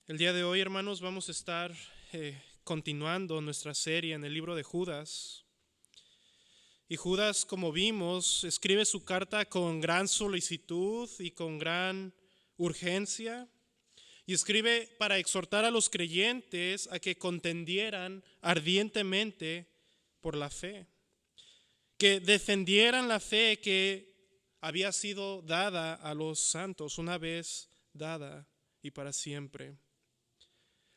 El día de hoy, hermanos, vamos a estar continuando nuestra serie en el libro de Judas. Y Judas, como vimos, escribe su carta con gran solicitud y con gran urgencia. Y escribe para exhortar a los creyentes a que contendieran ardientemente por la fe, que defendieran la fe que había sido dada a los santos, una vez dada y para siempre.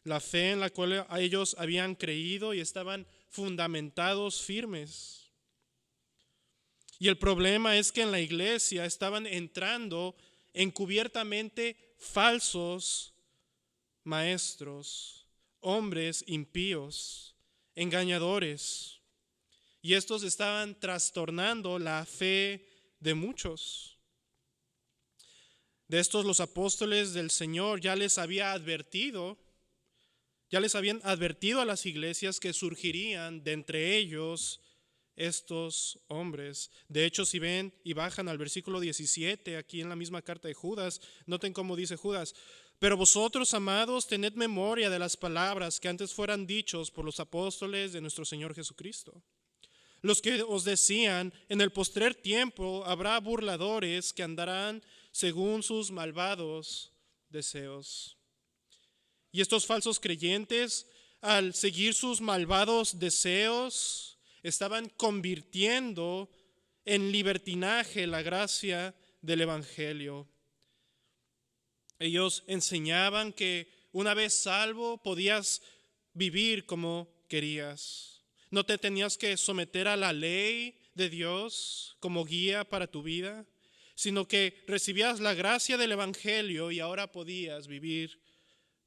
La fe en la cual ellos habían creído y estaban fundamentados firmes. Y el problema es que en la iglesia estaban entrando encubiertamente falsos maestros, hombres impíos, engañadores. Y estos estaban trastornando la fe de muchos. De estos los apóstoles del Señor ya les habían advertido a las iglesias que surgirían de entre ellos estos hombres. De hecho, si ven y bajan al versículo 17, aquí en la misma carta de Judas, noten cómo dice Judas: pero vosotros, amados, tened memoria de las palabras que antes fueran dichos por los apóstoles de nuestro Señor Jesucristo, los que os decían: en el postrer tiempo habrá burladores que andarán según sus malvados deseos. Y estos falsos creyentes, al seguir sus malvados deseos, estaban convirtiendo en libertinaje la gracia del Evangelio. Ellos enseñaban que una vez salvo podías vivir como querías. No te tenías que someter a la ley de Dios como guía para tu vida, sino que recibías la gracia del Evangelio y ahora podías vivir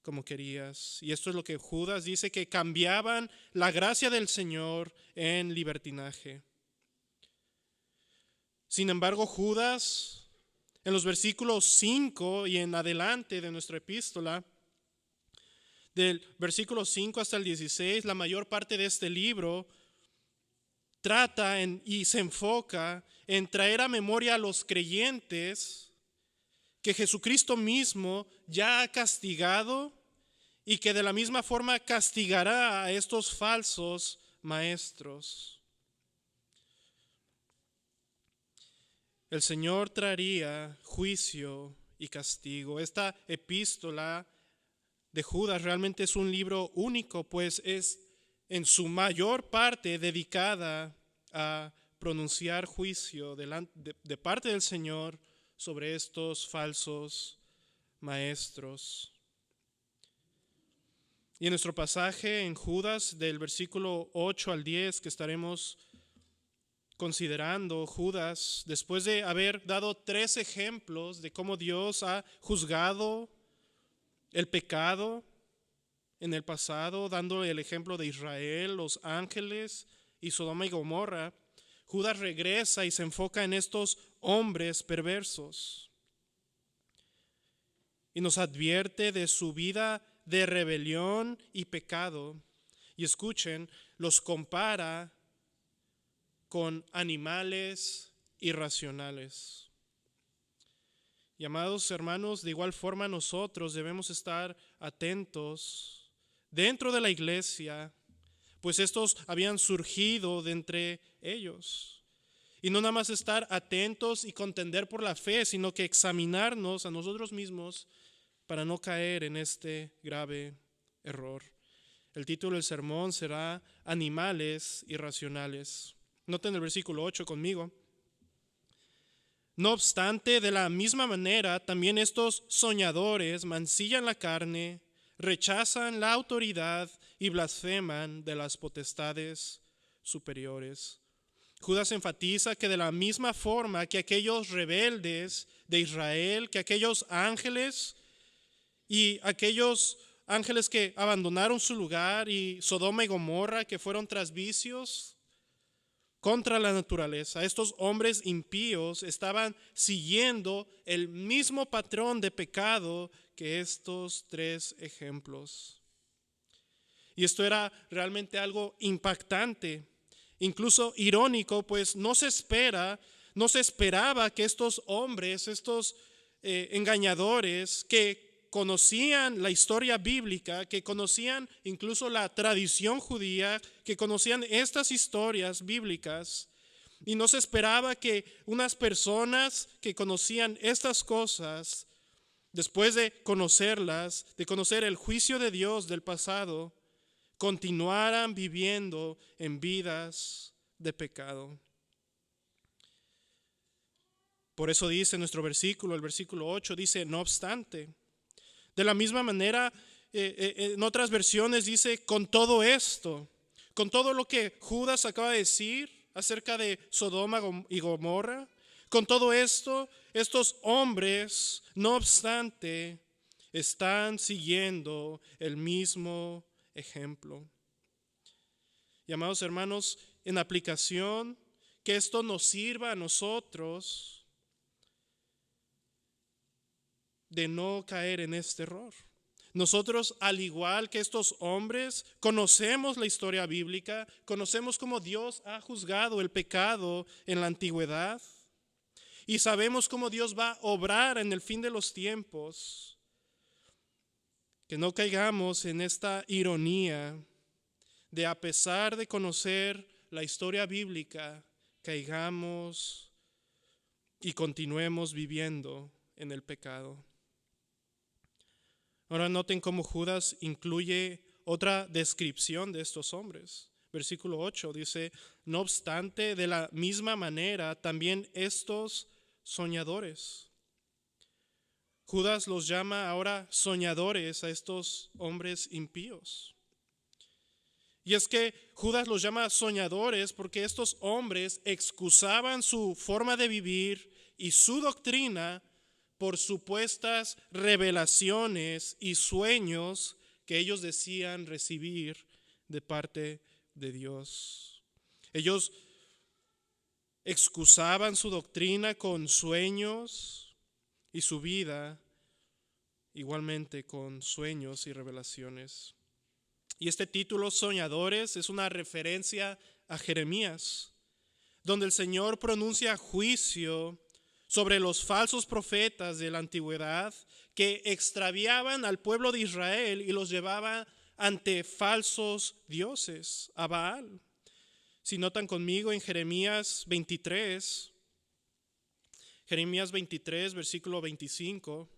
como querías. Y esto es lo que Judas dice, que cambiaban la gracia del Señor en libertinaje. Sin embargo, Judas, en los versículos 5 y en adelante de nuestra epístola, del versículo 5 hasta el 16, la mayor parte de este libro trata y se enfoca en traer a memoria a los creyentes que Jesucristo mismo ya ha castigado y que de la misma forma castigará a estos falsos maestros. El Señor traería juicio y castigo. Esta epístola de Judas realmente es un libro único, pues es en su mayor parte dedicada a pronunciar juicio de parte del Señor sobre estos falsos maestros. Y en nuestro pasaje en Judas, del versículo 8 al 10 que estaremos considerando, Judas, después de haber dado 3 ejemplos de cómo Dios ha juzgado el pecado en el pasado, dando el ejemplo de Israel, los ángeles y Sodoma y Gomorra, Judas regresa y se enfoca en estos hombres perversos y nos advierte de su vida de rebelión y pecado. Y escuchen, los compara con animales irracionales. Y amados hermanos, de igual forma nosotros debemos estar atentos dentro de la iglesia, pues estos habían surgido de entre ellos. Y no nada más estar atentos y contender por la fe, sino que examinarnos a nosotros mismos para no caer en este grave error. El título del sermón será Animales irracionales. Noten el versículo 8 conmigo. No obstante, de la misma manera, también estos soñadores mancillan la carne, rechazan la autoridad y blasfeman de las potestades superiores. Judas enfatiza que de la misma forma que aquellos rebeldes de Israel, que aquellos ángeles y aquellos ángeles que abandonaron su lugar, y Sodoma y Gomorra que fueron tras vicios contra la naturaleza, estos hombres impíos estaban siguiendo el mismo patrón de pecado que estos 3 ejemplos. Y esto era realmente algo impactante, incluso irónico, pues no se esperaba que estos hombres, estos engañadores, que conocían la historia bíblica, que conocían incluso la tradición judía, que conocían estas historias bíblicas. Y no se esperaba que unas personas que conocían estas cosas, después de conocerlas, de conocer el juicio de Dios del pasado, continuaran viviendo en vidas de pecado. Por eso dice nuestro versículo, el versículo 8, dice, no obstante. De la misma manera, en otras versiones dice, con todo esto, con todo lo que Judas acaba de decir acerca de Sodoma y Gomorra, con todo esto, estos hombres, no obstante, están siguiendo el mismo ejemplo. Y amados hermanos, en aplicación, que esto nos sirva a nosotros de no caer en este error. Nosotros, al igual que estos hombres, conocemos la historia bíblica, conocemos cómo Dios ha juzgado el pecado en la antigüedad y sabemos cómo Dios va a obrar en el fin de los tiempos. Que no caigamos en esta ironía de, a pesar de conocer la historia bíblica, caigamos y continuemos viviendo en el pecado. Ahora noten cómo Judas incluye otra descripción de estos hombres. Versículo 8 dice, no obstante, de la misma manera, también estos soñadores. Judas los llama ahora soñadores a estos hombres impíos. Y es que Judas los llama soñadores porque estos hombres excusaban su forma de vivir y su doctrina por supuestas revelaciones y sueños que ellos decían recibir de parte de Dios. Ellos excusaban su doctrina con sueños y su vida igualmente con sueños y revelaciones. Y este título, Soñadores, es una referencia a Jeremías, donde el Señor pronuncia juicio sobre los falsos profetas de la antigüedad que extraviaban al pueblo de Israel y los llevaban ante falsos dioses, a Baal. Si notan conmigo en Jeremías 23, versículo 25,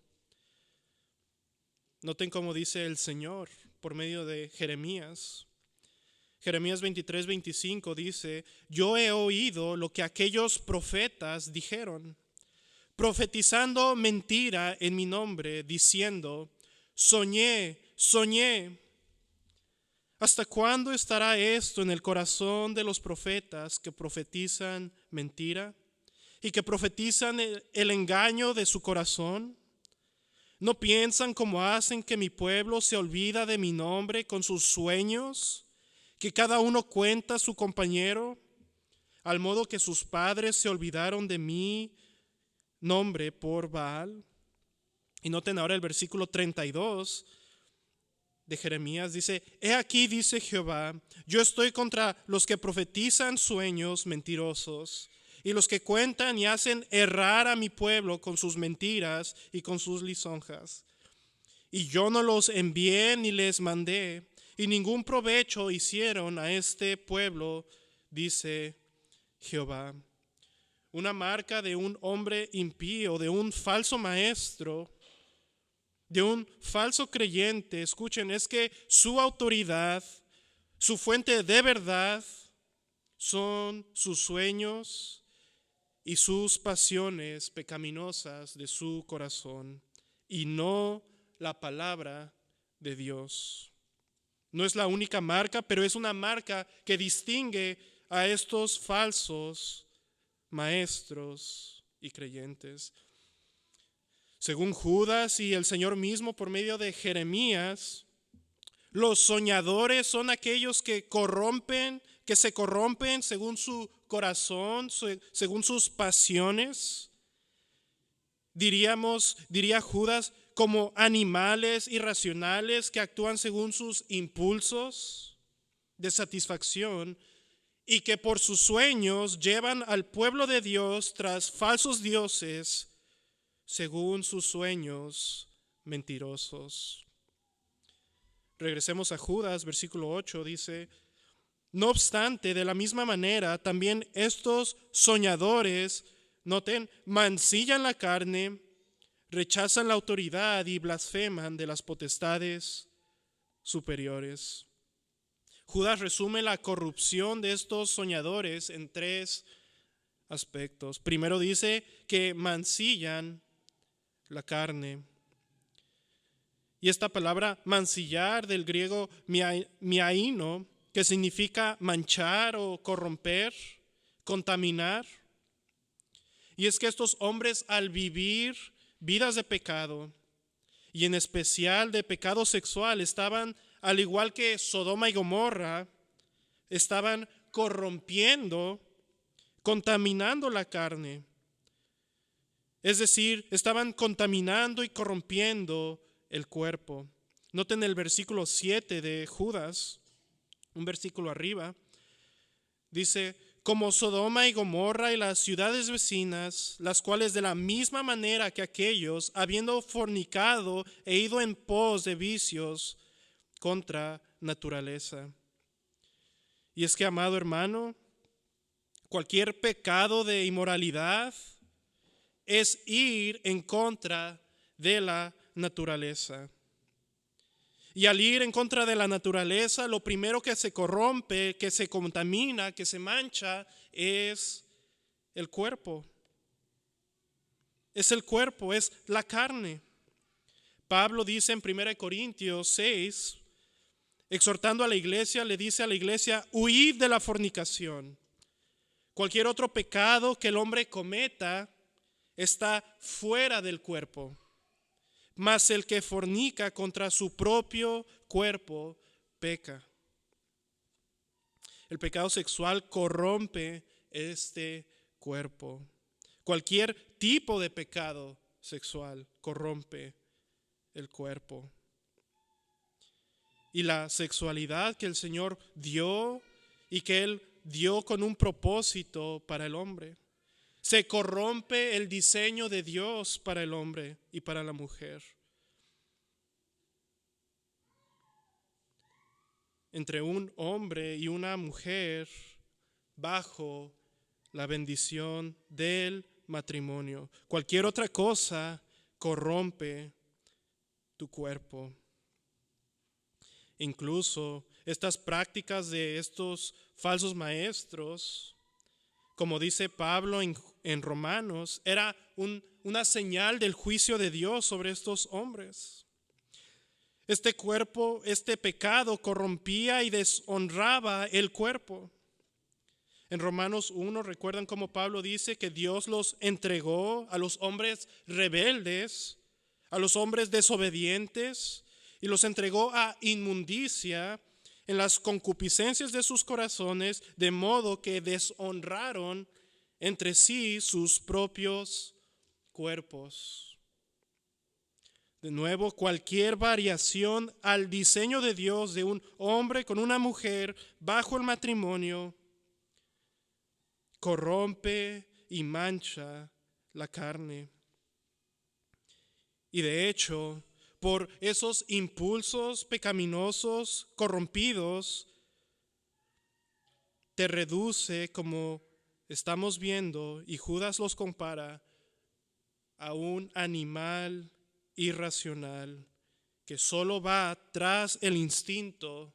noten cómo dice el Señor por medio de Jeremías. Jeremías 23, 25 dice, yo he oído lo que aquellos profetas dijeron, profetizando mentira en mi nombre, diciendo, soñé. ¿Hasta cuándo estará esto en el corazón de los profetas que profetizan mentira y que profetizan el engaño de su corazón? ¿No piensan como hacen que mi pueblo se olvida de mi nombre con sus sueños, que cada uno cuenta a su compañero, al modo que sus padres se olvidaron de mí nombre por Baal? Y noten ahora el versículo 32 de Jeremías, dice, he aquí, dice Jehová, yo estoy contra los que profetizan sueños mentirosos y los que cuentan y hacen errar a mi pueblo con sus mentiras y con sus lisonjas. Y yo no los envié ni les mandé, y ningún provecho hicieron a este pueblo, dice Jehová. Una marca de un hombre impío, de un falso maestro, de un falso creyente, escuchen, es que su autoridad, su fuente de verdad, son sus sueños y sus pasiones pecaminosas de su corazón, y no la palabra de Dios. No es la única marca, pero es una marca que distingue a estos falsos maestros y creyentes. Según Judas y el Señor mismo por medio de Jeremías, los soñadores son aquellos que se corrompen según su corazón, según sus pasiones. Diría Judas, como animales irracionales que actúan según sus impulsos de satisfacción y que por sus sueños llevan al pueblo de Dios tras falsos dioses según sus sueños mentirosos. Regresemos a Judas, versículo 8, dice: no obstante, de la misma manera, también estos soñadores, noten, mancillan la carne, rechazan la autoridad y blasfeman de las potestades superiores. Judas resume la corrupción de estos soñadores en tres aspectos. Primero dice que mancillan la carne. Y esta palabra mancillar, del griego miaino, que significa manchar o corromper, contaminar. Y es que estos hombres, al vivir vidas de pecado, y en especial de pecado sexual, estaban, al igual que Sodoma y Gomorra, estaban corrompiendo, contaminando la carne. Es decir, estaban contaminando y corrompiendo el cuerpo. Noten el versículo 7 de Judas, un versículo arriba, dice: como Sodoma y Gomorra y las ciudades vecinas, las cuales de la misma manera que aquellos, habiendo fornicado e ido en pos de vicios contra naturaleza. Y es que, amado hermano, cualquier pecado de inmoralidad es ir en contra de la naturaleza. Y al ir en contra de la naturaleza, lo primero que se corrompe, que se contamina, que se mancha, es el cuerpo. Es el cuerpo, es la carne. Pablo dice en 1 Corintios 6, exhortando a la iglesia, le dice a la iglesia: huid de la fornicación. Cualquier otro pecado que el hombre cometa está fuera del cuerpo. Mas el que fornica contra su propio cuerpo peca. El pecado sexual corrompe este cuerpo. Cualquier tipo de pecado sexual corrompe el cuerpo. Y la sexualidad que el Señor dio y que Él dio con un propósito para el hombre. Se corrompe el diseño de Dios para el hombre y para la mujer. Entre un hombre y una mujer bajo la bendición del matrimonio. Cualquier otra cosa corrompe tu cuerpo. Incluso estas prácticas de estos falsos maestros, como dice Pablo en Romanos, era una señal del juicio de Dios sobre estos hombres. Este cuerpo, este pecado corrompía y deshonraba el cuerpo. En Romanos 1, recuerdan cómo Pablo dice que Dios los entregó a los hombres rebeldes, a los hombres desobedientes, y los entregó a inmundicia en las concupiscencias de sus corazones, de modo que deshonraron entre sí sus propios cuerpos. De nuevo, cualquier variación al diseño de Dios de un hombre con una mujer bajo el matrimonio corrompe y mancha la carne. Y de hecho, por esos impulsos pecaminosos, corrompidos, te reduce, como estamos viendo, y Judas los compara, a un animal irracional que solo va tras el instinto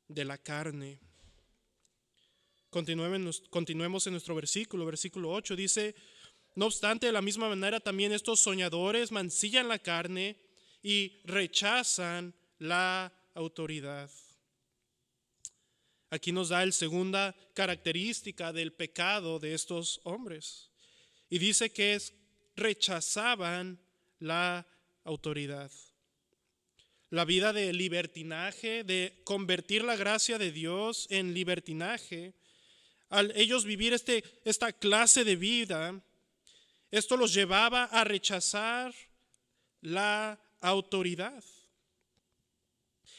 de la carne. Continuemos en nuestro versículo 8, dice: no obstante, de la misma manera también estos soñadores mancillan la carne y rechazan la autoridad. Aquí nos da la segunda característica del pecado de estos hombres. Y dice que rechazaban la autoridad. La vida de libertinaje, de convertir la gracia de Dios en libertinaje, al ellos vivir esta clase de vida, esto los llevaba a rechazar la autoridad.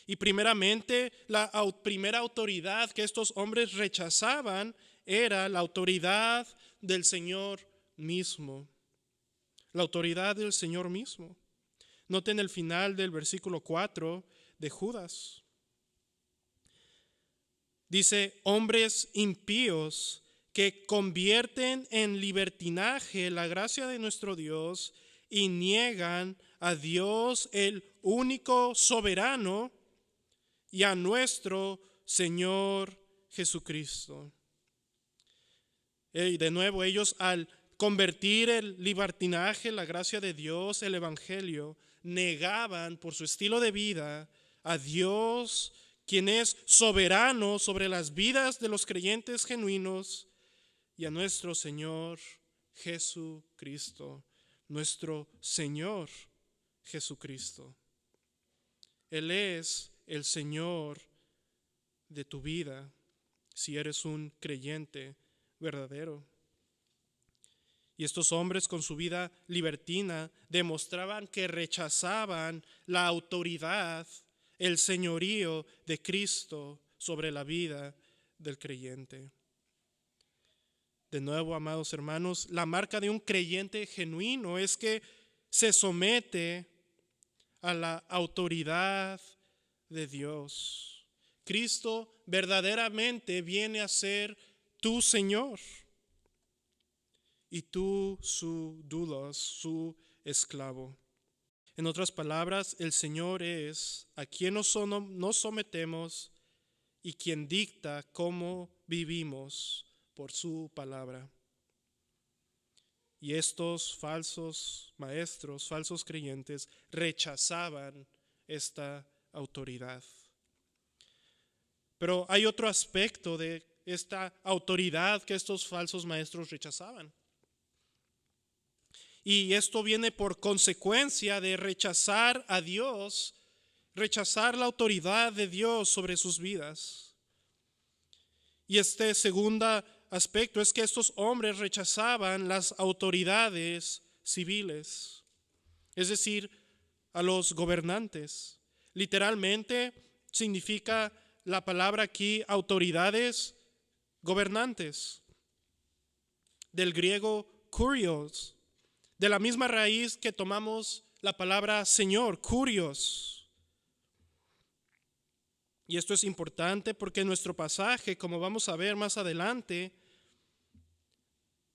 Y primeramente, la primera autoridad que estos hombres rechazaban era la autoridad del Señor mismo. La autoridad del Señor mismo. Noten el final del versículo 4 de Judas. Dice, hombres impíos que convierten en libertinaje la gracia de nuestro Dios y niegan a Dios el único soberano y a nuestro Señor Jesucristo. Y de nuevo, ellos al convertir el libertinaje, la gracia de Dios, el evangelio, negaban por su estilo de vida a Dios, quien es soberano sobre las vidas de los creyentes genuinos, y a nuestro Señor Jesucristo, nuestro Señor Jesucristo. Él es el Señor de tu vida, si eres un creyente verdadero. Y estos hombres con su vida libertina demostraban que rechazaban la autoridad, el señorío de Cristo sobre la vida del creyente. De nuevo, amados hermanos, la marca de un creyente genuino es que se somete a la autoridad de Dios. Cristo verdaderamente viene a ser tu Señor y tú su doulos, su esclavo. En otras palabras, el Señor es a quien nos sometemos y quien dicta cómo vivimos por su palabra. Y estos falsos maestros, falsos creyentes, rechazaban esta autoridad. Pero hay otro aspecto de esta autoridad que estos falsos maestros rechazaban. Y esto viene por consecuencia de rechazar a Dios, rechazar la autoridad de Dios sobre sus vidas. Y este segundo aspecto es que estos hombres rechazaban las autoridades civiles, es decir, a los gobernantes. Literalmente significa la palabra aquí autoridades gobernantes, del griego kurios, de la misma raíz que tomamos la palabra Señor, kurios. Y esto es importante porque en nuestro pasaje, como vamos a ver más adelante,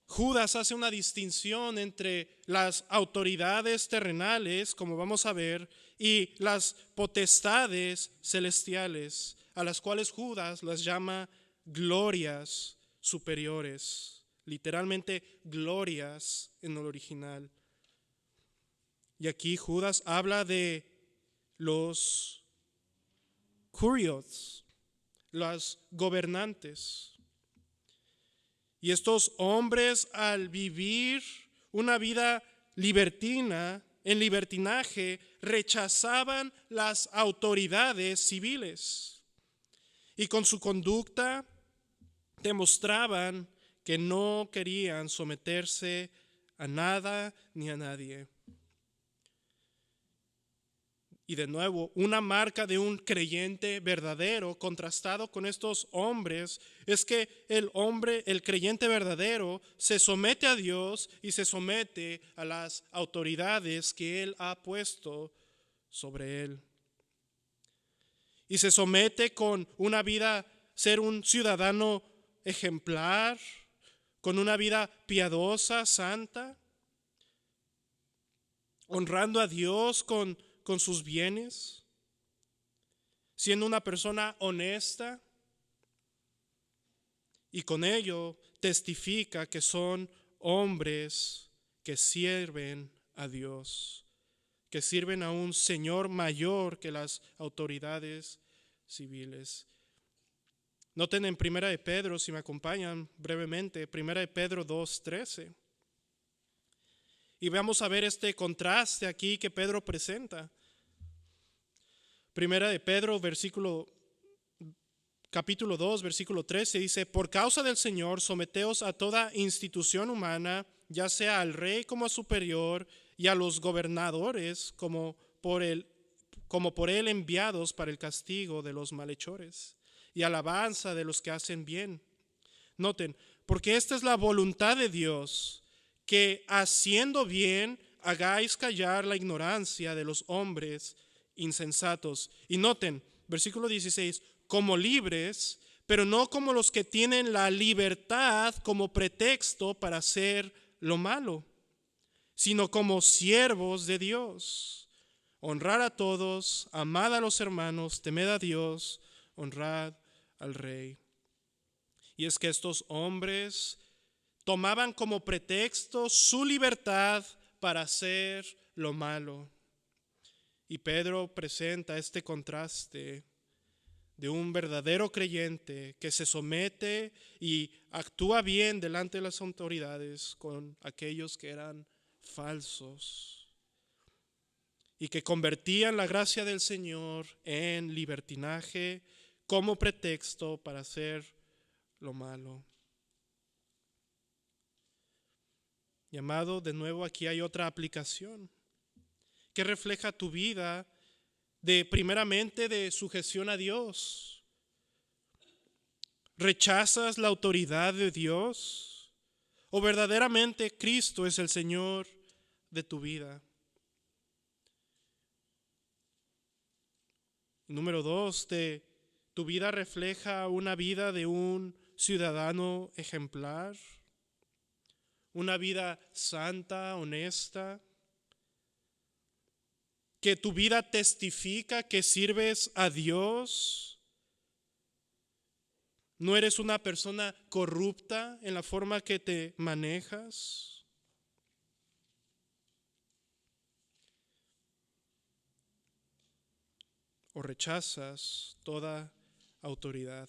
Judas hace una distinción entre las autoridades terrenales, como vamos a ver, y las potestades celestiales, a las cuales Judas las llama glorias superiores. Literalmente glorias en el original. Y aquí Judas habla de los kurios, los gobernantes. Y estos hombres, al vivir una vida libertina, en libertinaje, rechazaban las autoridades civiles. Y con su conducta demostraban que no querían someterse a nada ni a nadie. Y de nuevo, una marca de un creyente verdadero, contrastado con estos hombres, es que el creyente verdadero, se somete a Dios y se somete a las autoridades que Él ha puesto sobre él. Y se somete con una vida, ser un ciudadano ejemplar, con una vida piadosa, santa, honrando a Dios con sus bienes, siendo una persona honesta, y con ello testifica que son hombres que sirven a Dios, que sirven a un Señor mayor que las autoridades civiles. Noten en 1 de Pedro, si me acompañan brevemente, 1 de Pedro 2:13. Y vamos a ver este contraste aquí que Pedro presenta. 1 de Pedro, capítulo 2, versículo 13, dice: por causa del Señor, someteos a toda institución humana, ya sea al rey como a superior, y a los gobernadores como por él enviados para el castigo de los malhechores y alabanza de los que hacen bien. Noten, porque esta es la voluntad de Dios, que haciendo bien hagáis callar la ignorancia de los hombres insensatos. Y noten, versículo 16, como libres, pero no como los que tienen la libertad como pretexto para hacer lo malo, sino como siervos de Dios. Honrar a todos, amad a los hermanos, temed a Dios, honrad al Rey. Y es que estos hombres tomaban como pretexto su libertad para hacer lo malo. Y Pedro presenta este contraste de un verdadero creyente que se somete y actúa bien delante de las autoridades con aquellos que eran falsos y que convertían la gracia del Señor en libertinaje como pretexto para hacer lo malo. Y amado, de nuevo aquí hay otra aplicación que refleja tu vida primeramente de sujeción a Dios. ¿Rechazas la autoridad de Dios? ¿O verdaderamente Cristo es el Señor de tu vida? Número 2, tu vida refleja una vida de un ciudadano ejemplar, una vida santa, honesta, que tu vida testifica que sirves a Dios. No eres una persona corrupta en la forma que te manejas. O rechazas toda autoridad.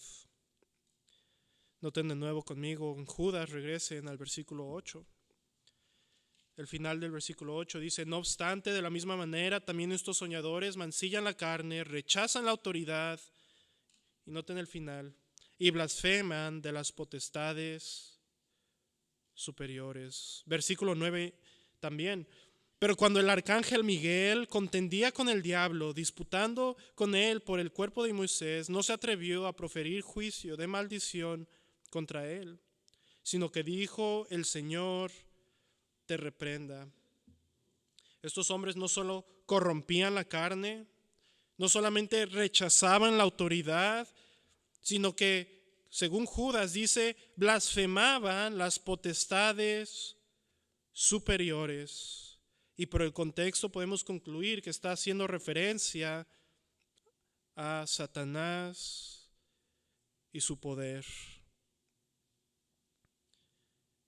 Noten de nuevo conmigo en Judas, regresen al versículo 8. El final del versículo 8 dice: no obstante, de la misma manera, también estos soñadores mancillan la carne, rechazan la autoridad, y noten el final, y blasfeman de las potestades superiores. Versículo 9 también. Pero cuando el arcángel Miguel contendía con el diablo, disputando con él por el cuerpo de Moisés, no se atrevió a proferir juicio de maldición contra él, sino que dijo: el Señor te reprenda. Estos hombres no solo corrompían la carne, no solamente rechazaban la autoridad, sino que, según Judas dice, blasfemaban las potestades superiores. Y por el contexto podemos concluir que está haciendo referencia a Satanás y su poder.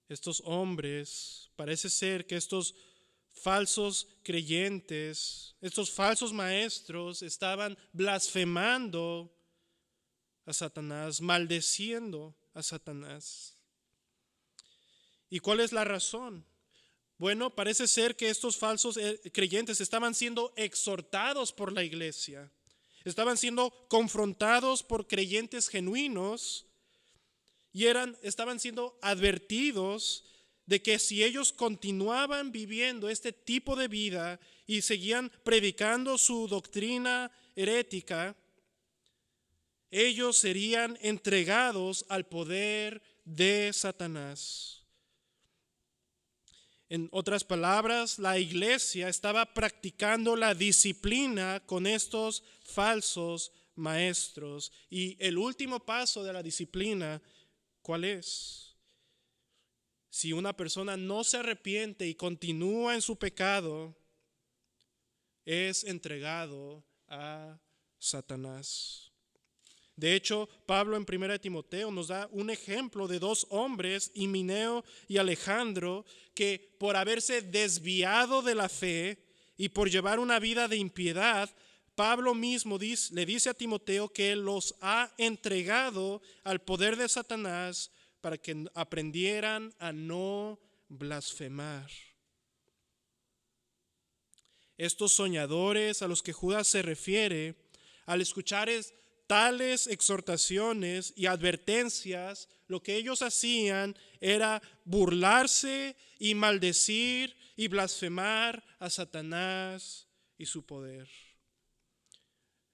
Estos hombres, parece ser que estos falsos creyentes, estos falsos maestros estaban blasfemando a Satanás, maldeciendo a Satanás. ¿Y cuál es la razón? Bueno, parece ser que estos falsos creyentes estaban siendo exhortados por la iglesia, estaban siendo confrontados por creyentes genuinos y estaban siendo advertidos de que si ellos continuaban viviendo este tipo de vida y seguían predicando su doctrina herética, ellos serían entregados al poder de Satanás. En otras palabras, la iglesia estaba practicando la disciplina con estos falsos maestros. Y el último paso de la disciplina, ¿cuál es? Si una persona no se arrepiente y continúa en su pecado, es entregado a Satanás. De hecho, Pablo en 1 Timoteo nos da un ejemplo de dos hombres, Himeneo y Alejandro, que por haberse desviado de la fe y por llevar una vida de impiedad, Pablo mismo le dice a Timoteo que él los ha entregado al poder de Satanás para que aprendieran a no blasfemar. Estos soñadores a los que Judas se refiere, al escuchar tales exhortaciones y advertencias, lo que ellos hacían era burlarse y maldecir y blasfemar a Satanás y su poder.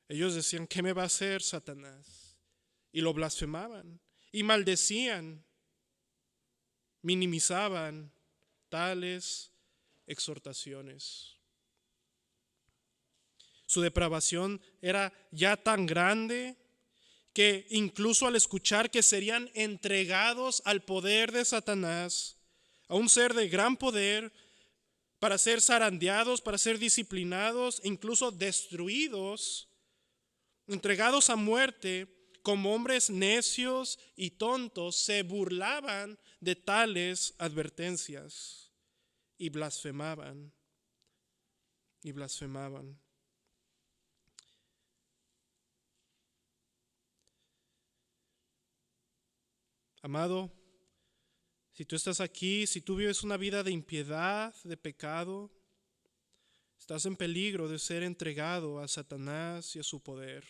Ellos decían: ¿qué me va a hacer Satanás? Y lo blasfemaban y maldecían, minimizaban tales exhortaciones. Su depravación era ya tan grande que incluso al escuchar que serían entregados al poder de Satanás, a un ser de gran poder, para ser zarandeados, para ser disciplinados, incluso destruidos, entregados a muerte, como hombres necios y tontos, se burlaban de tales advertencias y blasfemaban. Y blasfemaban. Amado, si tú estás aquí, si tú vives una vida de impiedad, de pecado, estás en peligro de ser entregado a Satanás y a su poder,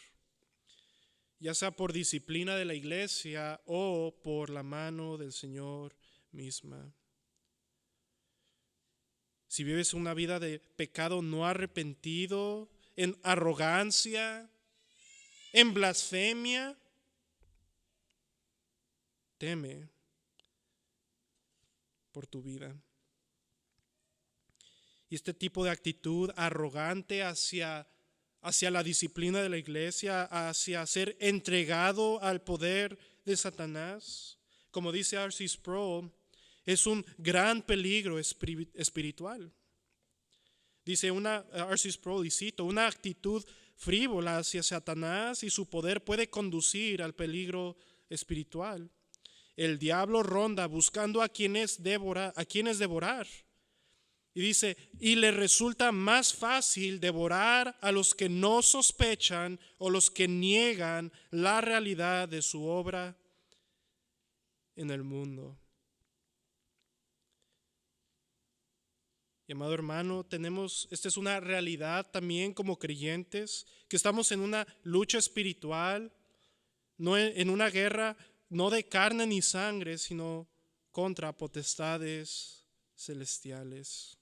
ya sea por disciplina de la iglesia o por la mano del Señor misma. Si vives una vida de pecado no arrepentido, en arrogancia, en blasfemia, teme por tu vida. Y este tipo de actitud arrogante hacia la disciplina de la iglesia, hacia ser entregado al poder de Satanás, como dice R.C. Sproul, es un gran peligro espiritual. Dice R.C. Sproul, y cito, una actitud frívola hacia Satanás y su poder puede conducir al peligro espiritual. El diablo ronda buscando a quienes devorar. Y dice, y le resulta más fácil devorar a los que no sospechan o los que niegan la realidad de su obra en el mundo. Y amado hermano, esta es una realidad también como creyentes, que estamos en una lucha espiritual, no en una guerra, no de carne ni sangre, sino contra potestades celestiales.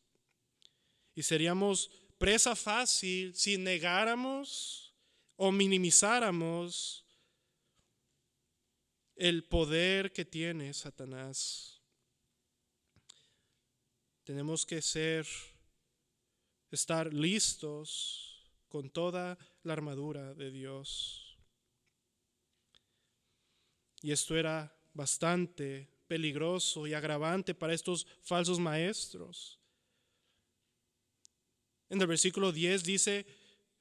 Y seríamos presa fácil si negáramos o minimizáramos el poder que tiene Satanás. Tenemos que estar listos con toda la armadura de Dios. Y esto era bastante peligroso y agravante para estos falsos maestros. En el versículo 10 dice,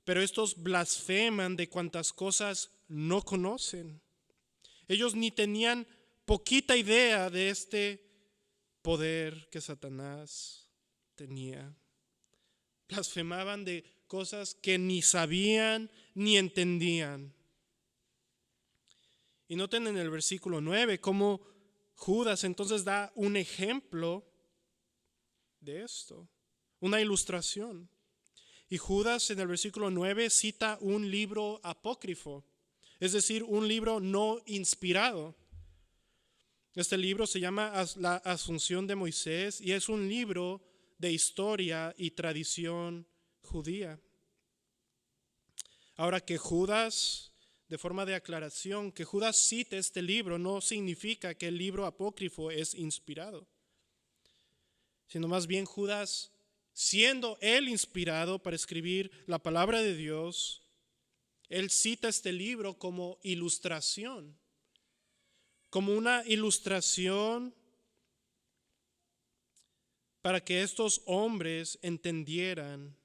pero estos blasfeman de cuantas cosas no conocen. Ellos ni tenían poquita idea de este poder que Satanás tenía. Blasfemaban de cosas que ni sabían ni entendían. Y noten en el versículo 9 cómo Judas entonces da un ejemplo de esto, una ilustración. Y Judas en el versículo 9 cita un libro apócrifo, es decir, un libro no inspirado. Este libro se llama La Asunción de Moisés y es un libro de historia y tradición judía. Ahora que Judas, de forma de aclaración, que Judas cite este libro no significa que el libro apócrifo es inspirado, sino más bien Judas, siendo él inspirado para escribir la palabra de Dios, él cita este libro como ilustración, como una ilustración para que estos hombres entendieran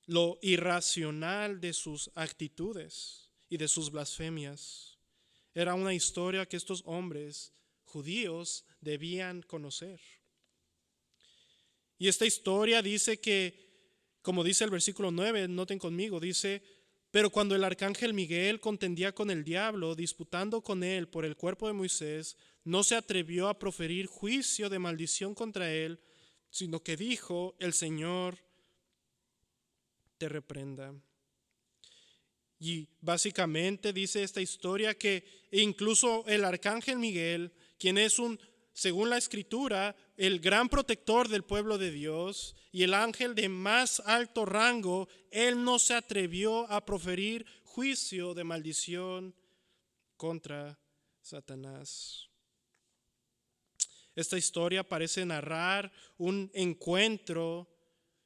lo irracional de sus actitudes y de sus blasfemias. Era una historia que estos hombres judíos debían conocer. Y esta historia dice que, como dice el versículo 9, noten conmigo, dice, pero cuando el arcángel Miguel contendía con el diablo, disputando con él por el cuerpo de Moisés, no se atrevió a proferir juicio de maldición contra él, sino que dijo, el Señor te reprenda. Y básicamente dice esta historia que incluso el arcángel Miguel, quien es según la escritura, el gran protector del pueblo de Dios y el ángel de más alto rango, él no se atrevió a proferir juicio de maldición contra Satanás. Esta historia parece narrar un encuentro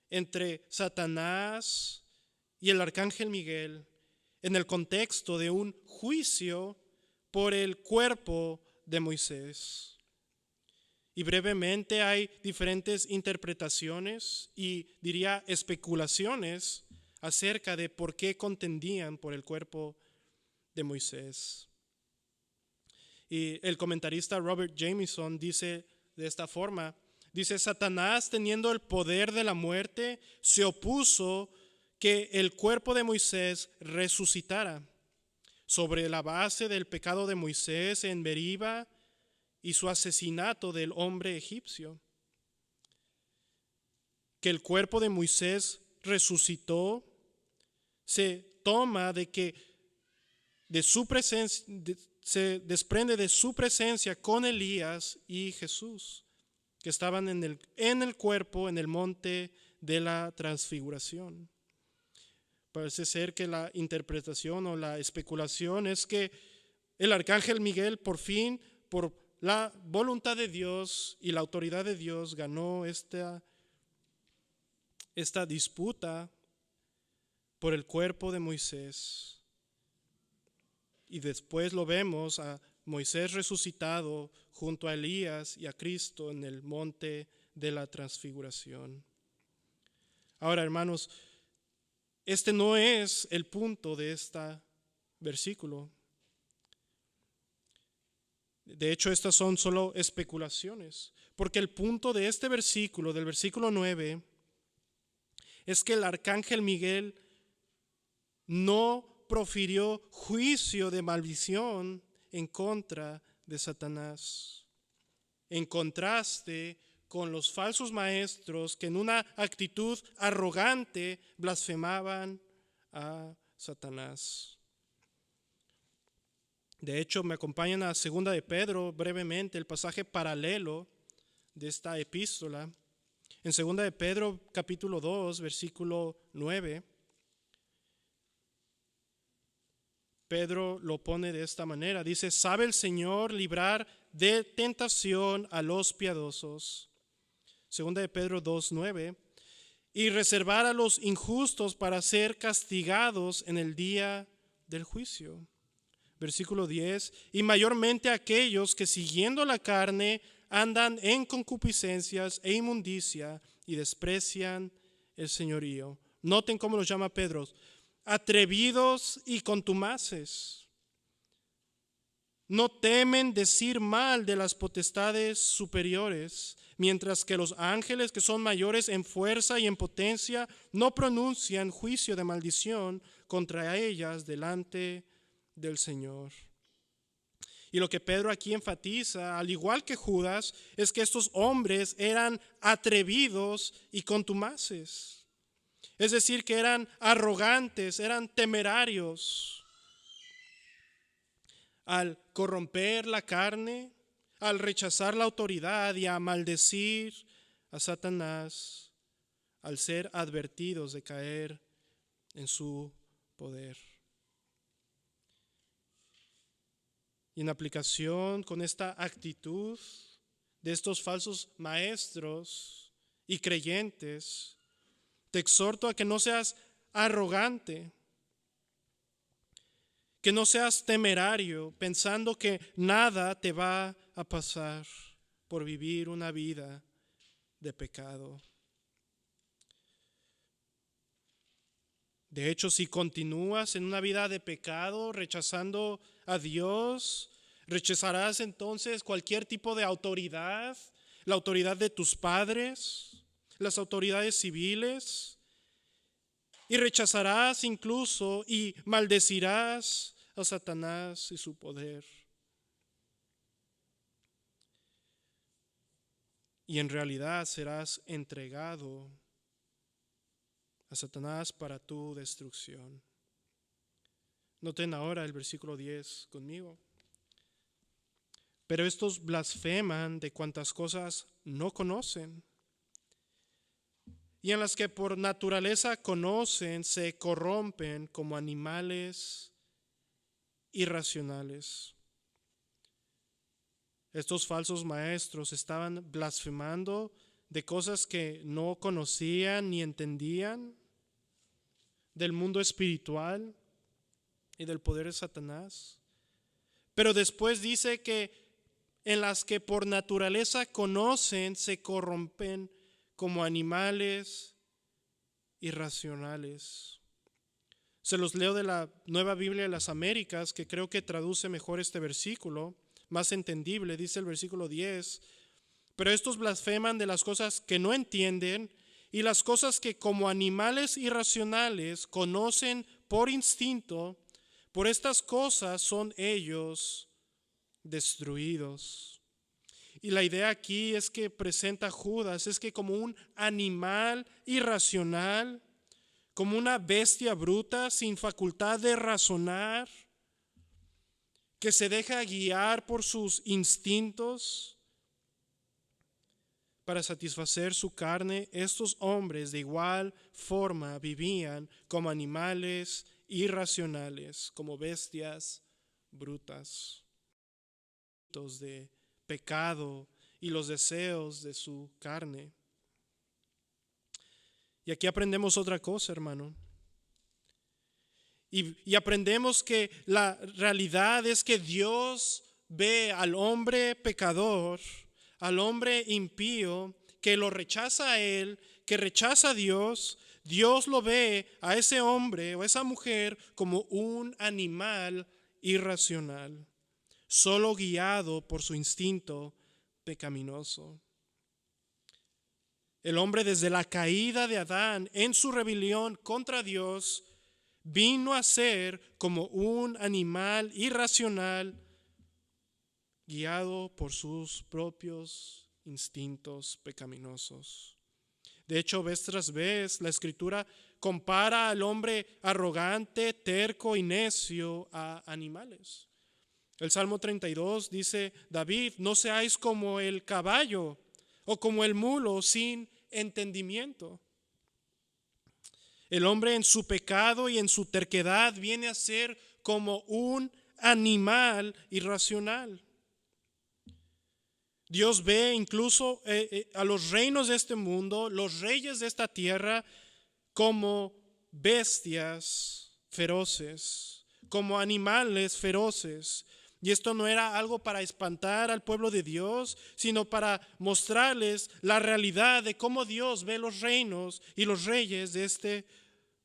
entre Satanás y el arcángel Miguel en el contexto de un juicio por el cuerpo de Moisés. Y brevemente hay diferentes interpretaciones y diría especulaciones acerca de por qué contendían por el cuerpo de Moisés. Y el comentarista Robert Jamieson dice de esta forma, dice: Satanás, teniendo el poder de la muerte, se opuso que el cuerpo de Moisés resucitara. Sobre la base del pecado de Moisés en Meriba y su asesinato del hombre egipcio. Que el cuerpo de Moisés resucitó se toma de que de su presencia, se desprende de su presencia con Elías y Jesús, que estaban en el cuerpo, en el monte de la transfiguración. Parece ser que la interpretación o la especulación es que el arcángel Miguel por fin, por la voluntad de Dios y la autoridad de Dios, ganó esta disputa por el cuerpo de Moisés. Y después lo vemos a Moisés resucitado junto a Elías y a Cristo en el monte de la transfiguración. Ahora, hermanos, este no es el punto de este versículo. De hecho, estas son solo especulaciones, porque el punto de este versículo, del versículo 9, es que el arcángel Miguel no profirió juicio de maldición en contra de Satanás, en contraste con los falsos maestros que en una actitud arrogante blasfemaban a Satanás. De hecho, me acompañan a 2 de Pedro brevemente, el pasaje paralelo de esta epístola. En 2 de Pedro capítulo 2, versículo 9, Pedro lo pone de esta manera. Dice: ¿sabe el Señor librar de tentación a los piadosos? 2 de Pedro 2, 9. Y reservar a los injustos para ser castigados en el día del juicio. Versículo 10. Y mayormente aquellos que siguiendo la carne andan en concupiscencias e inmundicia y desprecian el señorío. Noten cómo los llama Pedro: atrevidos y contumaces. No temen decir mal de las potestades superiores, mientras que los ángeles, que son mayores en fuerza y en potencia, no pronuncian juicio de maldición contra ellas delante del Señor. Y lo que Pedro aquí enfatiza, al igual que Judas, es que estos hombres eran atrevidos y contumaces. Es decir, que eran arrogantes, eran temerarios. Al corromper la carne, al rechazar la autoridad y a maldecir a Satanás, al ser advertidos de caer en su poder. Y en aplicación con esta actitud de estos falsos maestros y creyentes, te exhorto a que no seas arrogante, que no seas temerario, pensando que nada te va a pasar por vivir una vida de pecado. De hecho, si continúas en una vida de pecado, rechazando a Dios, rechazarás entonces cualquier tipo de autoridad, la autoridad de tus padres, las autoridades civiles, y rechazarás incluso y maldecirás a Satanás y su poder. Y en realidad serás entregado a Satanás para tu destrucción. Noten ahora el versículo 10 conmigo. Pero estos blasfeman de cuantas cosas no conocen, y en las que por naturaleza conocen, se corrompen como animales irracionales. Estos falsos maestros estaban blasfemando de cosas que no conocían ni entendían, del mundo espiritual y del poder de Satanás. Pero después dice que en las que por naturaleza conocen, se corrompen como animales irracionales. Se los leo de la Nueva Biblia de las Américas, que creo que traduce mejor este versículo, más entendible. Dice el versículo 10: pero estos blasfeman de las cosas que no entienden, y las cosas que como animales irracionales conocen por instinto, por estas cosas son ellos destruidos. Y la idea aquí es que presenta Judas, es que como un animal irracional, como una bestia bruta sin facultad de razonar, que se deja guiar por sus instintos para satisfacer su carne, estos hombres de igual forma vivían como animales irracionales, como bestias brutas, de pecado y los deseos de su carne. Y aquí aprendemos otra cosa, hermano. Y aprendemos que la realidad es que Dios ve al hombre pecador, al hombre impío, que lo rechaza a él, que rechaza a Dios. Dios lo ve a ese hombre o esa mujer como un animal irracional, solo guiado por su instinto pecaminoso. El hombre, desde la caída de Adán en su rebelión contra Dios, vino a ser como un animal irracional, guiado por sus propios instintos pecaminosos. De hecho, vez tras vez, la Escritura compara al hombre arrogante, terco y necio a animales. El Salmo 32 dice David: no seáis como el caballo o como el mulo sin entendimiento. El hombre en su pecado y en su terquedad viene a ser como un animal irracional. Dios ve incluso a los reinos de este mundo, los reyes de esta tierra, como bestias feroces, como animales feroces. Y esto no era algo para espantar al pueblo de Dios, sino para mostrarles la realidad de cómo Dios ve los reinos y los reyes de este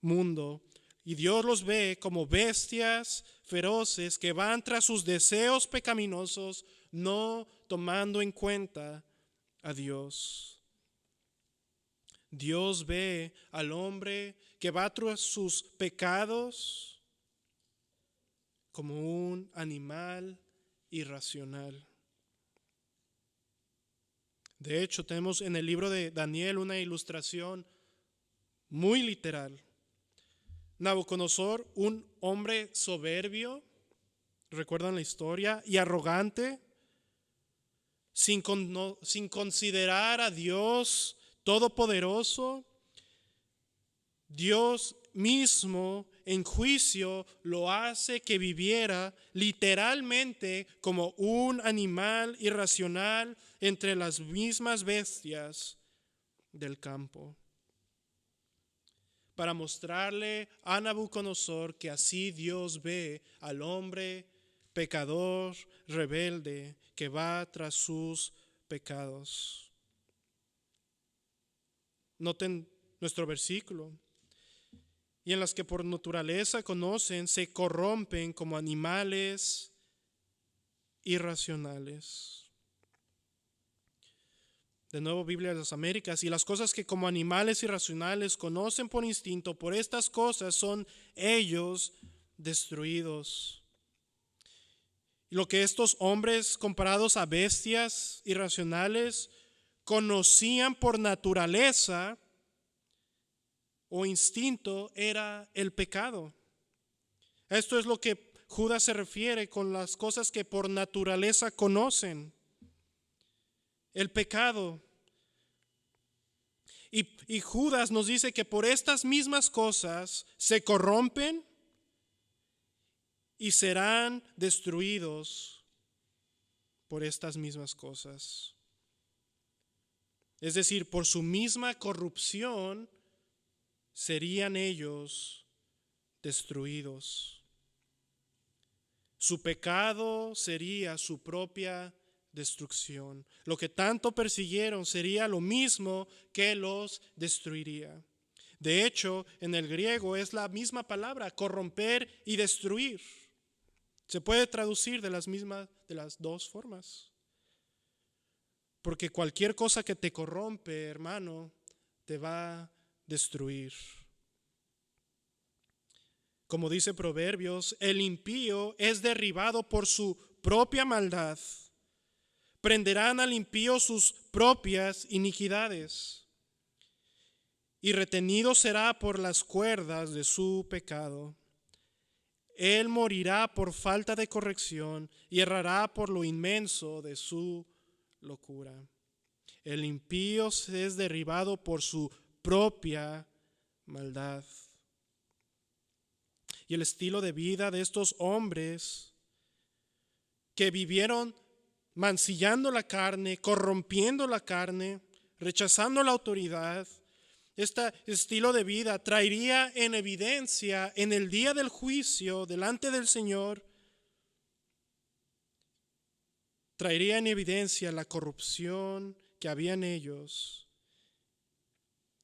mundo. Y Dios los ve como bestias feroces que van tras sus deseos pecaminosos, no tomando en cuenta a Dios. Dios ve al hombre que va tras sus pecados como un animal irracional. De hecho, tenemos en el libro de Daniel una ilustración muy literal. Nabucodonosor, un hombre soberbio, ¿recuerdan la historia? Y arrogante, sin considerar a Dios todopoderoso. Dios mismo en juicio lo hace que viviera literalmente como un animal irracional entre las mismas bestias del campo, para mostrarle a Nabucodonosor que así Dios ve al hombre pecador, rebelde, que va tras sus pecados. Noten nuestro versículo. Y en las que por naturaleza conocen, se corrompen como animales irracionales. De nuevo, Biblia de las Américas. Y las cosas que como animales irracionales conocen por instinto, por estas cosas son ellos destruidos. Y lo que estos hombres comparados a bestias irracionales conocían por naturaleza o instinto era el pecado. Esto es lo que Judas se refiere con las cosas que por naturaleza conocen. El pecado. Y Judas nos dice que por estas mismas cosas se corrompen y serán destruidos por estas mismas cosas. Es decir, por su misma corrupción serían ellos destruidos. Su pecado sería su propia destrucción. Lo que tanto persiguieron sería lo mismo que los destruiría. De hecho, en el griego es la misma palabra, corromper y destruir. Se puede traducir de las dos formas. Porque cualquier cosa que te corrompe, hermano, te va a destruir. Como dice Proverbios, el impío es derribado por su propia maldad. Prenderán al impío sus propias iniquidades, y retenido será por las cuerdas de su pecado. Él morirá por falta de corrección y errará por lo inmenso de su locura. El impío es derribado por su propia maldad. Y el estilo de vida de estos hombres que vivieron mancillando la carne, corrompiendo la carne, rechazando la autoridad, este estilo de vida traería en evidencia en el día del juicio delante del Señor, traería en evidencia la corrupción que había en ellos.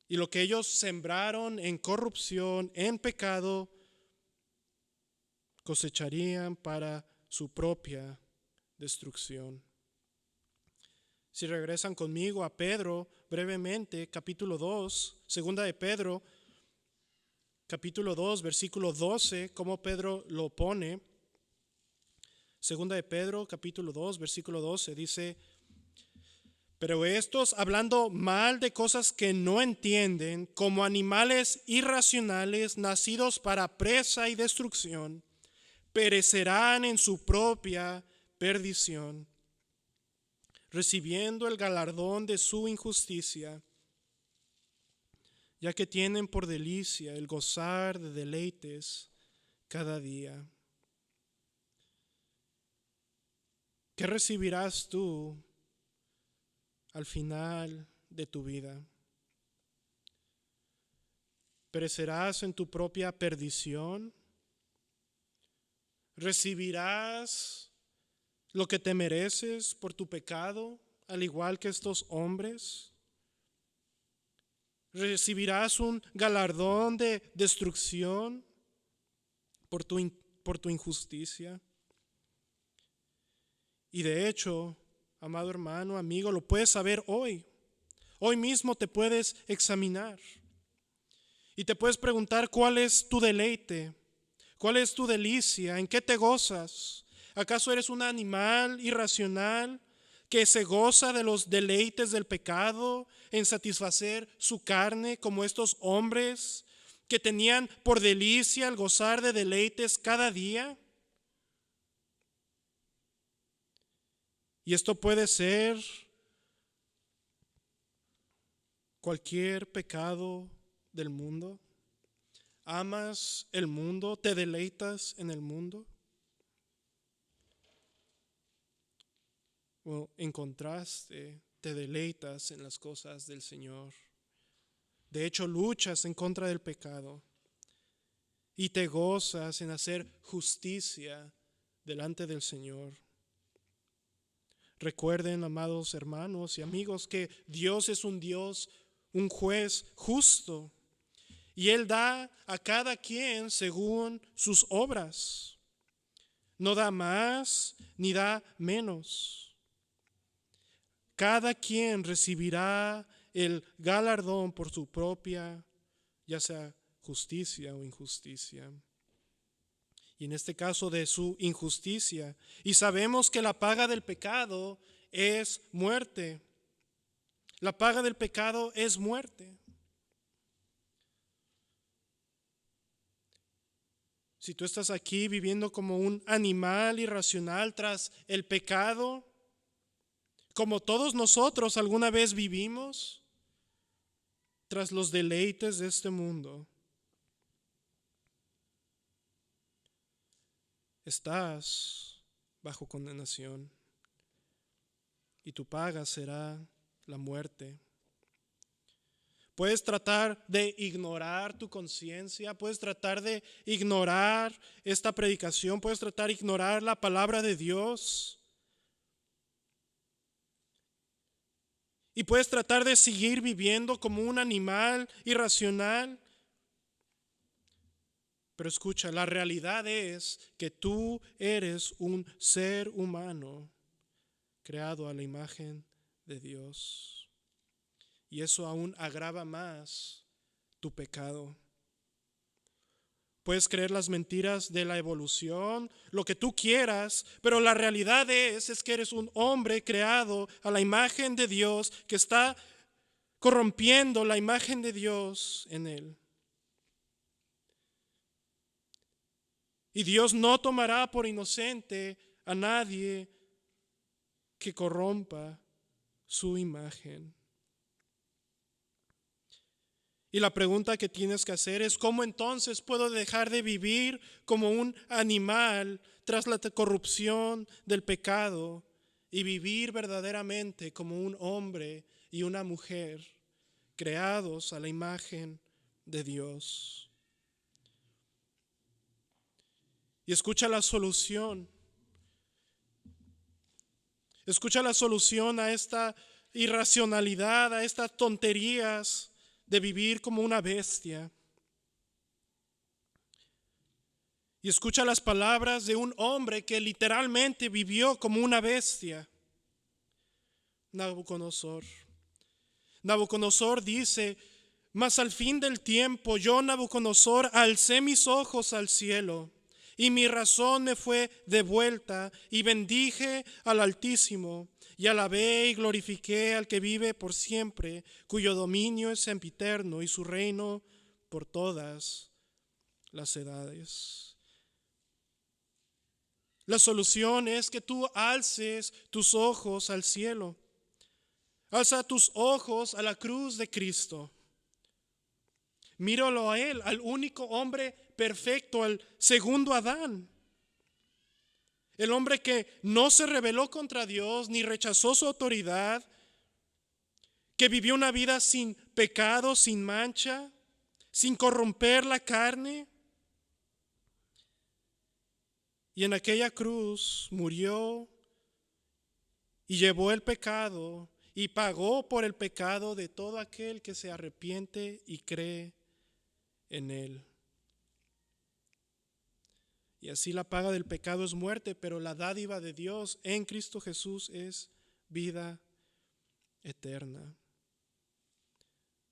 Y lo que ellos sembraron en corrupción, en pecado, cosecharían para su propia destrucción. Si regresan conmigo a Pedro brevemente, capítulo 2, segunda de Pedro, capítulo 2, versículo 12, como Pedro lo pone. Segunda de Pedro, capítulo 2, versículo 12, dice: pero estos, hablando mal de cosas que no entienden, como animales irracionales, nacidos para presa y destrucción, perecerán en su propia perdición, recibiendo el galardón de su injusticia, ya que tienen por delicia el gozar de deleites cada día. ¿Qué recibirás tú al final de tu vida? ¿Perecerás en tu propia perdición? ¿Recibirás lo que te mereces por tu pecado, al igual que estos hombres? ¿Recibirás un galardón de destrucción por tu injusticia? Y de hecho, amado hermano, amigo, lo puedes saber hoy. Hoy mismo te puedes examinar y te puedes preguntar cuál es tu deleite, cuál es tu delicia, en qué te gozas. ¿Acaso eres un animal irracional que se goza de los deleites del pecado, en satisfacer su carne, como estos hombres que tenían por delicia el gozar de deleites cada día? Y esto puede ser cualquier pecado del mundo. ¿Amas el mundo? ¿Te deleitas en el mundo? O en contraste, te deleitas en las cosas del Señor. De hecho, luchas en contra del pecado y te gozas en hacer justicia delante del Señor. Recuerden, amados hermanos y amigos, que Dios es un Dios, un juez justo, y Él da a cada quien según sus obras. No da más ni da menos. Cada quien recibirá el galardón por su propia, ya sea justicia o injusticia. Y en este caso de su injusticia. Y sabemos que la paga del pecado es muerte. La paga del pecado es muerte. Si tú estás aquí viviendo como un animal irracional tras el pecado, como todos nosotros alguna vez vivimos, tras los deleites de este mundo, estás bajo condenación. y tu paga será la muerte. Puedes tratar de ignorar tu conciencia, puedes tratar de ignorar esta predicación, puedes tratar de ignorar la palabra de Dios. Y puedes tratar de seguir viviendo como un animal irracional. Pero escucha, la realidad es que tú eres un ser humano creado a la imagen de Dios. Y eso aún agrava más tu pecado. Puedes creer las mentiras de la evolución, lo que tú quieras, pero la realidad es que eres un hombre creado a la imagen de Dios que está corrompiendo la imagen de Dios en él. Y Dios no tomará por inocente a nadie que corrompa su imagen. Y la pregunta que tienes que hacer es, ¿cómo entonces puedo dejar de vivir como un animal tras la corrupción del pecado y vivir verdaderamente como un hombre y una mujer creados a la imagen de Dios? Y escucha la solución. Escucha la solución a esta irracionalidad, a estas tonterías de vivir como una bestia. Y escucha las palabras de un hombre que literalmente vivió como una bestia. Nabucodonosor. Nabucodonosor dice: mas al fin del tiempo yo, Nabucodonosor, alcé mis ojos al cielo, y mi razón me fue devuelta, y bendije al Altísimo, y alabé y glorifiqué al que vive por siempre, cuyo dominio es sempiterno y su reino por todas las edades. La solución es que tú alces tus ojos al cielo. Alza tus ojos a la cruz de Cristo. Míralo a Él, al único hombre perfecto, al segundo Adán. El hombre que no se rebeló contra Dios ni rechazó su autoridad, que vivió una vida sin pecado, sin mancha, sin corromper la carne. Y en aquella cruz murió y llevó el pecado y pagó por el pecado de todo aquel que se arrepiente y cree en Él. Y así la paga del pecado es muerte, pero la dádiva de Dios en Cristo Jesús es vida eterna.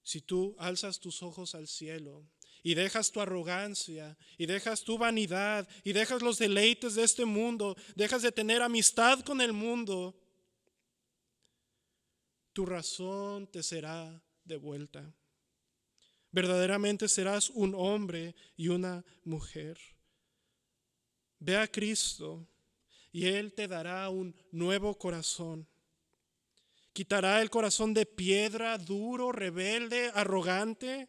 Si tú alzas tus ojos al cielo y dejas tu arrogancia y dejas tu vanidad y dejas los deleites de este mundo, dejas de tener amistad con el mundo, tu razón te será devuelta. Verdaderamente serás un hombre y una mujer. Ve a Cristo y Él te dará un nuevo corazón. Quitará el corazón de piedra, duro, rebelde, arrogante,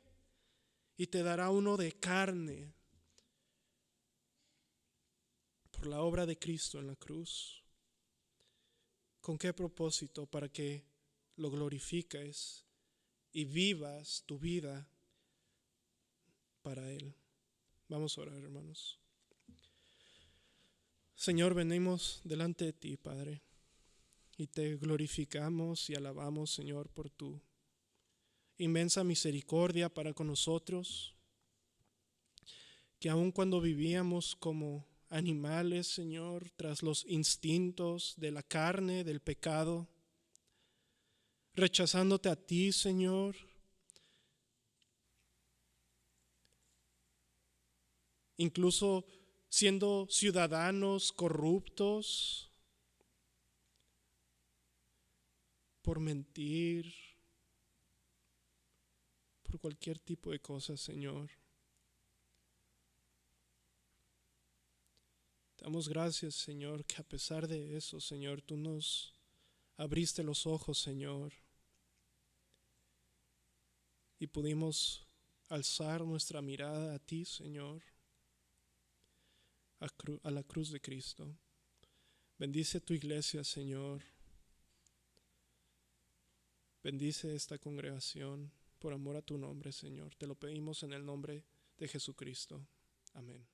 y te dará uno de carne por la obra de Cristo en la cruz. ¿Con qué propósito? Para que lo glorifiques y vivas tu vida para Él. Vamos a orar, hermanos. Señor, venimos delante de ti, Padre, y te glorificamos y alabamos, Señor, por tu inmensa misericordia para con nosotros, que aun cuando vivíamos como animales, Señor, tras los instintos de la carne, del pecado, rechazándote a ti, Señor, incluso siendo ciudadanos corruptos por mentir, por cualquier tipo de cosa, Señor. Te damos gracias, Señor, que a pesar de eso, Señor, tú nos abriste los ojos, Señor, y pudimos alzar nuestra mirada a ti, Señor, a la cruz de Cristo. Bendice tu iglesia, Señor. Bendice esta congregación por amor a tu nombre, Señor. Te lo pedimos en el nombre de Jesucristo. Amén.